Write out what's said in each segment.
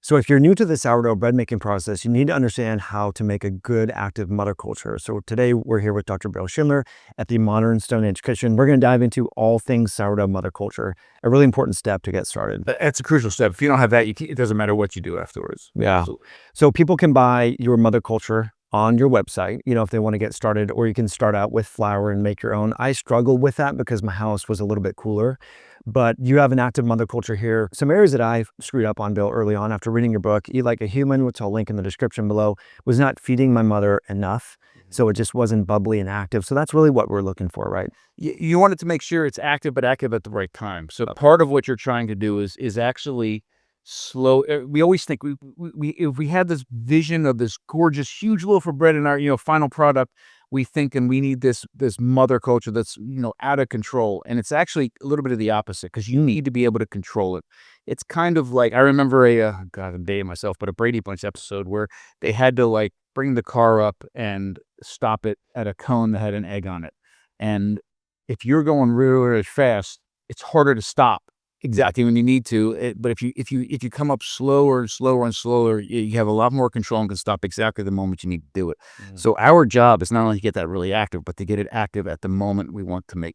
So if you're new to the sourdough bread making process, you need to understand how to make a good active mother culture. So today we're here with Dr. Bill Schindler at the Modern Stone Age Kitchen. We're going to dive into all things sourdough mother culture, a really important step to get started. That's a crucial step. If you don't have that, it doesn't matter what you do afterwards. Yeah. So people can buy your mother culture on your website, if they want to get started, or you can start out with flour and make your own. I struggled with that because my house was a little bit cooler, but you have an active mother culture here. Some areas that I screwed up on, Bill, early on after reading your book, Eat Like a Human, which I'll link in the description below, was not feeding my mother enough. So it just wasn't bubbly and active. So that's really what we're looking for, right? You want it to make sure it's active, but active at the right time. So part of what you're trying to do is actually slow. We always think if we had this vision of this gorgeous, huge loaf of bread in our final product, we think and we need this mother culture that's out of control, and it's actually a little bit of the opposite because you need to be able to control it. It's kind of like I remember I'm dating myself, but a Brady Bunch episode where they had to bring the car up and stop it at a cone that had an egg on it, and if you're going really, really fast, it's harder to stop exactly when you need to. But if you come up slower and slower and slower, you have a lot more control and can stop exactly the moment you need to do it. So our job is not only to get that really active, but to get it active at the moment we want to make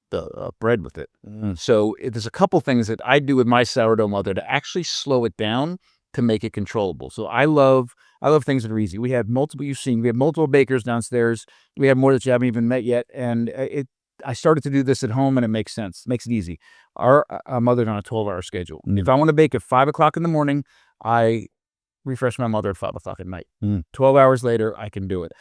the bread with it. So there's a couple things that I do with my sourdough mother to actually slow it down to make it controllable. So I love things that are easy. We have multiple bakers downstairs. We have more that you haven't even met yet, and I started to do this at home, and it makes sense. It makes it easy. Our mother's on a 12-hour schedule. If I want to bake at 5 o'clock in the morning, I refresh my mother at 5 o'clock at night. 12 hours later, I can do it.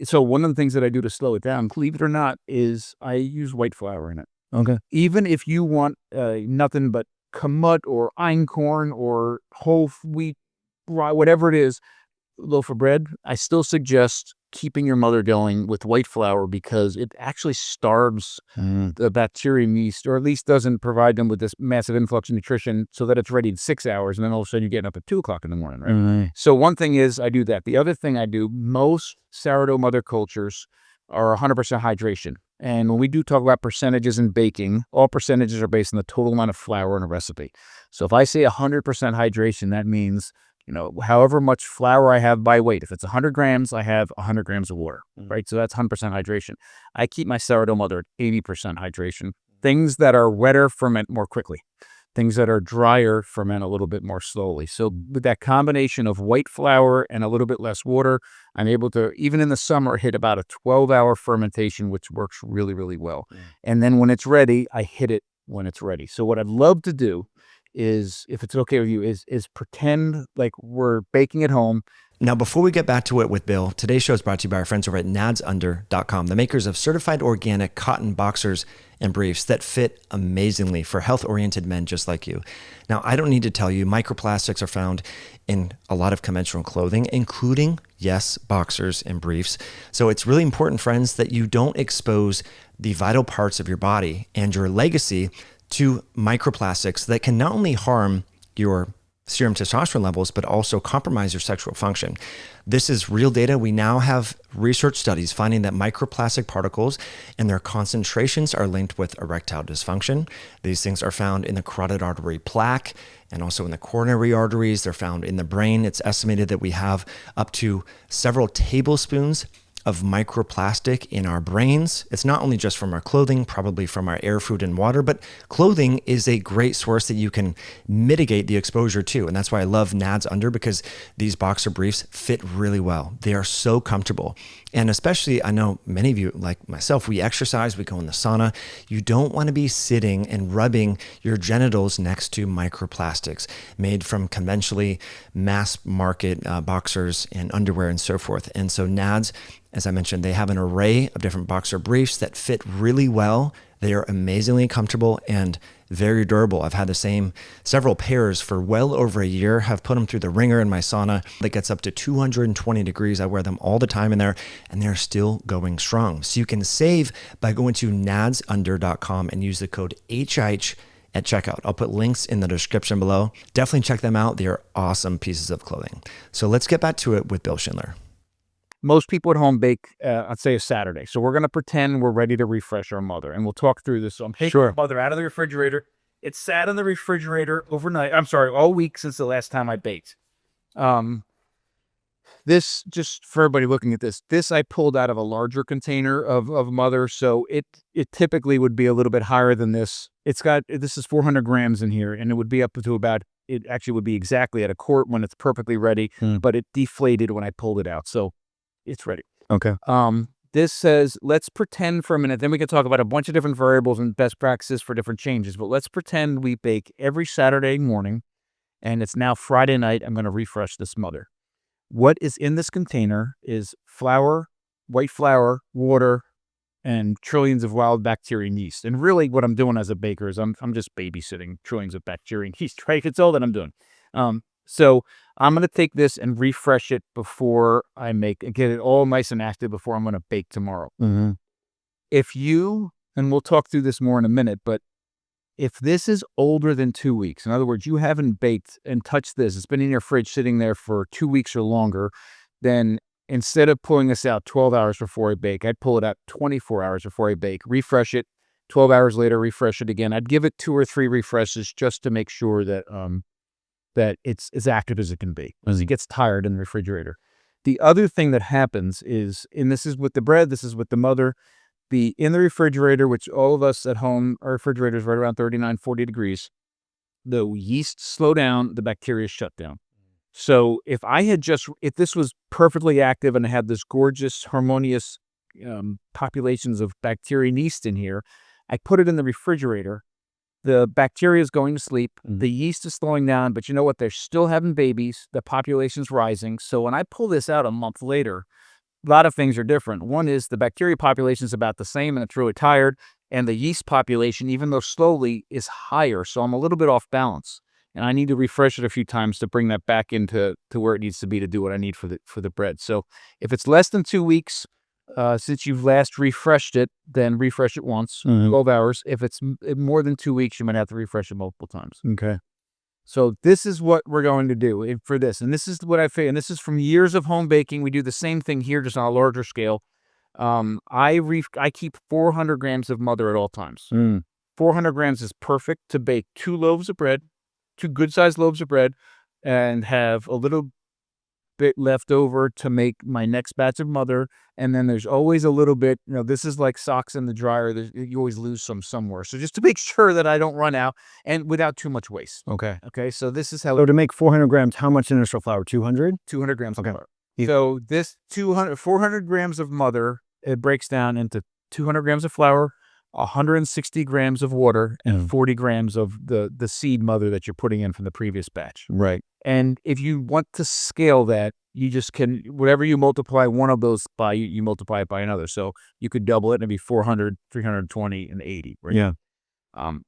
So one of the things that I do to slow it down, believe it or not, is I use white flour in it. Okay. Even if you want nothing but kamut or einkorn or whole wheat, rye, whatever it is, loaf of bread, I still suggest keeping your mother going with white flour because it actually starves the bacteria in yeast, or at least doesn't provide them with this massive influx of nutrition so that it's ready in 6 hours, and then all of a sudden you're getting up at 2 o'clock in the morning, right? So one thing is I do that. The other thing I do, most sourdough mother cultures are 100% hydration. And when we do talk about percentages in baking, all percentages are based on the total amount of flour in a recipe. So if I say 100% hydration, that means however much flour I have by weight. If it's 100 grams, I have 100 grams of water, right? So that's 100% hydration. I keep my sourdough mother at 80% hydration. Things that are wetter ferment more quickly. Things that are drier ferment a little bit more slowly. So with that combination of white flour and a little bit less water, I'm able to, even in the summer, hit about a 12-hour fermentation, which works really, really well. And then when it's ready, I hit it when it's ready. So what I'd love to do is, if it's okay with you, is pretend like we're baking at home. Now, before we get back to it with Bill, today's show is brought to you by our friends over at nadsunder.com, the makers of certified organic cotton boxers and briefs that fit amazingly for health-oriented men just like you. Now, I don't need to tell you, microplastics are found in a lot of conventional clothing, including, yes, boxers and briefs. So it's really important, friends, that you don't expose the vital parts of your body and your legacy to microplastics that can not only harm your serum testosterone levels, but also compromise your sexual function. This is real data. We now have research studies finding that microplastic particles and their concentrations are linked with erectile dysfunction. These things are found in the carotid artery plaque and also in the coronary arteries. They're found in the brain. It's estimated that we have up to several tablespoons of microplastic in our brains. It's not only just from our clothing, probably from our air, food, and water, but clothing is a great source that you can mitigate the exposure to. And that's why I love Nads Under, because these boxer briefs fit really well. They are so comfortable. And especially, I know many of you, like myself, we exercise, we go in the sauna. You don't want to be sitting and rubbing your genitals next to microplastics made from conventionally mass market boxers and underwear and so forth. And so Nads, as I mentioned, they have an array of different boxer briefs that fit really well. They are amazingly comfortable and very durable. I've had the same several pairs for well over a year, have put them through the ringer in my sauna that gets up to 220 degrees. I wear them all the time in there, and they're still going strong. So you can save by going to nadsunder.com and use the code HH at checkout. I'll put links in the description below. Definitely check them out. They are awesome pieces of clothing. So let's get back to it with Bill Schindler. Most people at home bake, I'd say, a Saturday. So we're going to pretend we're ready to refresh our mother, and we'll talk through this. So I'm taking Sure. my mother out of the refrigerator, It sat in the refrigerator overnight. I'm sorry, all week since the last time I baked. This, just for everybody looking at this I pulled out of a larger container of mother, so it typically would be a little bit higher than this. This is 400 grams in here, and it would be up to about, it actually would be exactly at a quart when it's perfectly ready, but it deflated when I pulled it out, so it's ready. Okay. This says, let's pretend for a minute, then we can talk about a bunch of different variables and best practices for different changes, but let's pretend we bake every Saturday morning, and it's now Friday night. I'm going to refresh this mother. What is in this container is flour, white flour, water, and trillions of wild bacteria and yeast. And really what I'm doing as a baker is I'm just babysitting trillions of bacteria and yeast, right? It's all that I'm doing. So I'm going to take this and refresh it before I get it all nice and active before I'm going to bake tomorrow. Mm-hmm. If you, and we'll talk through this more in a minute, but if this is older than 2 weeks, in other words, you haven't baked and touched this, it's been in your fridge sitting there for 2 weeks or longer, then instead of pulling this out 12 hours before I bake, I'd pull it out 24 hours before I bake, refresh it, 12 hours later, refresh it again. I'd give it 2 or 3 refreshes just to make sure that that it's as active as it can be, because it gets tired in the refrigerator. The other thing that happens is, and this is with the bread, this is with the mother, in the refrigerator, which all of us at home, our refrigerator is right around 39, 40 degrees. The yeast slow down, the bacteria shut down. So if this was perfectly active and it had this gorgeous, harmonious populations of bacteria and yeast in here, I put it in the refrigerator. The bacteria is going to sleep. The yeast is slowing down, but you know what? They're still having babies. The population's rising. So when I pull this out a month later, a lot of things are different. One is the bacteria population is about the same and it's really tired. And the yeast population, even though slowly, is higher. So I'm a little bit off balance. And I need to refresh it a few times to bring that back into where it needs to be to do what I need for the bread. So if it's less than 2 weeks since you've last refreshed it, then refresh it once, 12 hours. If it's more than 2 weeks, you might have to refresh it multiple times. Okay. So this is what we're going to do for this. And this is what I feel. And this is from years of home baking. We do the same thing here, just on a larger scale. I keep 400 grams of mother at all times. 400 grams is perfect to bake 2 loaves of bread, 2 good-sized loaves of bread, and have a little bit left over to make my next batch of mother. And then there's always a little bit, this is like socks in the dryer. You always lose some somewhere. So just to make sure that I don't run out and without too much waste. Okay. Okay. So this is how. So to make 400 grams, how much initial flour? 200? 200 grams Okay. of flour. So this 400 grams of mother, it breaks down into 200 grams of flour, 160 grams of water, and 40 grams of the seed mother that you're putting in from the previous batch. Right. And if you want to scale that, you just can, whatever you multiply one of those by, you multiply it by another. So you could double it and it'd be 400, 320, and 80. Right? Yeah.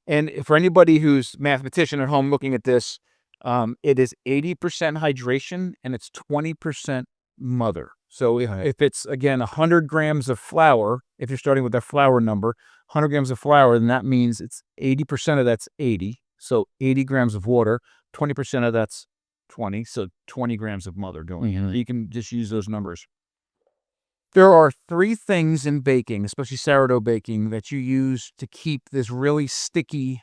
And for anybody who's a mathematician at home looking at this, it is 80% hydration and it's 20% mother. So if it's, again, 100 grams of flour, if you're starting with that flour number, 100 grams of flour, then that means it's 80% of that's 80. So 80 grams of water, 20% of that's 20. So 20 grams of mother going in. You can just use those numbers. There are 3 things in baking, especially sourdough baking, that you use to keep this really sticky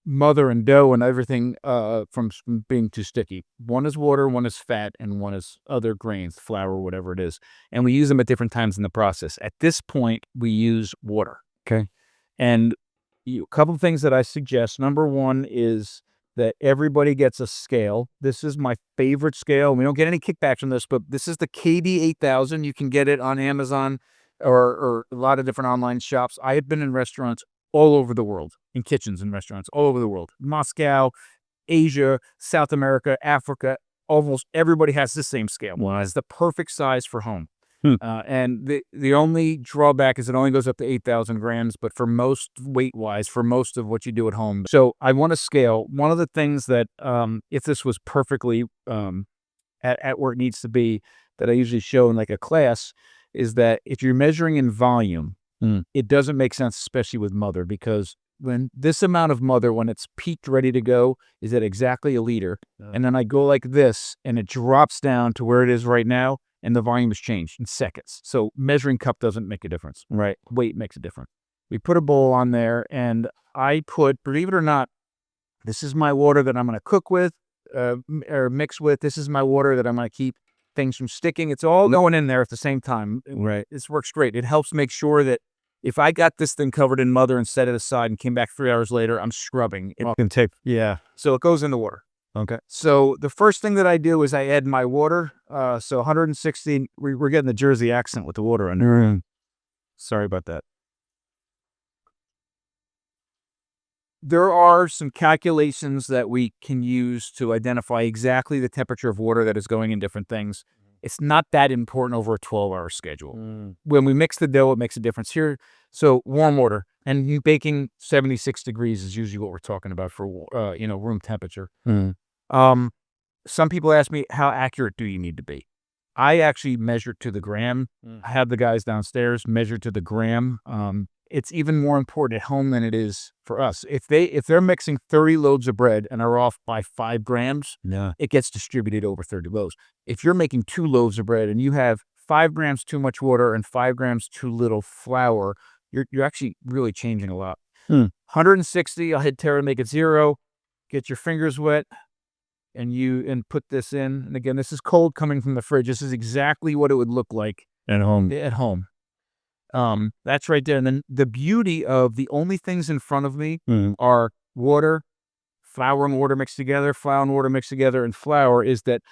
mother and dough and everything from being too sticky. One is water, one is fat, and one is other grains, flour, whatever it is. And we use them at different times in the process. At this point, we use water. Okay. And a couple of things that I suggest. Number one is that everybody gets a scale. This is my favorite scale. We don't get any kickbacks from this, but this is the KD 8000. You can get it on Amazon or a lot of different online shops. I have been in restaurants all over the world, in kitchens and restaurants all over the world. Moscow, Asia, South America, Africa, almost everybody has the same scale. Wow. It's the perfect size for home. And the only drawback is it only goes up to 8,000 grams, but for most weight-wise, for most of what you do at home. So I want to scale. One of the things that, if this was perfectly at where it needs to be, that I usually show in like a class, is that if you're measuring in volume, it doesn't make sense, especially with mother, because when this amount of mother, when it's peaked, ready to go, is at exactly a liter. And then I go like this, and it drops down to where it is right now, and the volume has changed in seconds. So measuring cup doesn't make a difference. Right. Weight makes a difference. We put a bowl on there, and I put, believe it or not, this is my water that I'm going to cook with, or mix with. This is my water that I'm going to keep things from sticking. It's all going in there at the same time. Right. This works great. It helps make sure that if I got this thing covered in mother and set it aside and came back 3 hours later, I'm scrubbing. It can take, yeah. So it goes in the water. Okay. So the first thing that I do is I add my water. So 160, we're getting the Jersey accent with the water under. Sorry about that. There are some calculations that we can use to identify exactly the temperature of water that is going in different things. It's not that important over a 12-hour schedule. When we mix the dough, it makes a difference here. So warm water, and you baking 76 degrees is usually what we're talking about for room temperature. Some people ask me, how accurate do you need to be? I actually measure to the gram. I have the guys downstairs measure to the gram. It's even more important at home than it is for us. If they're mixing 30 loaves of bread and are off by 5 grams, it gets distributed over 30 loaves. If you're making 2 loaves of bread and you have 5 grams too much water and 5 grams too little flour, you're actually really changing a lot. 160, I'll hit Terra, make it 0. Get your fingers wet, and put this in. And again, this is cold coming from the fridge. This is exactly what it would look like At home. That's right there. And then the beauty of the only things in front of me are water, flour and water mixed together, flour and water mixed together, and flour, is that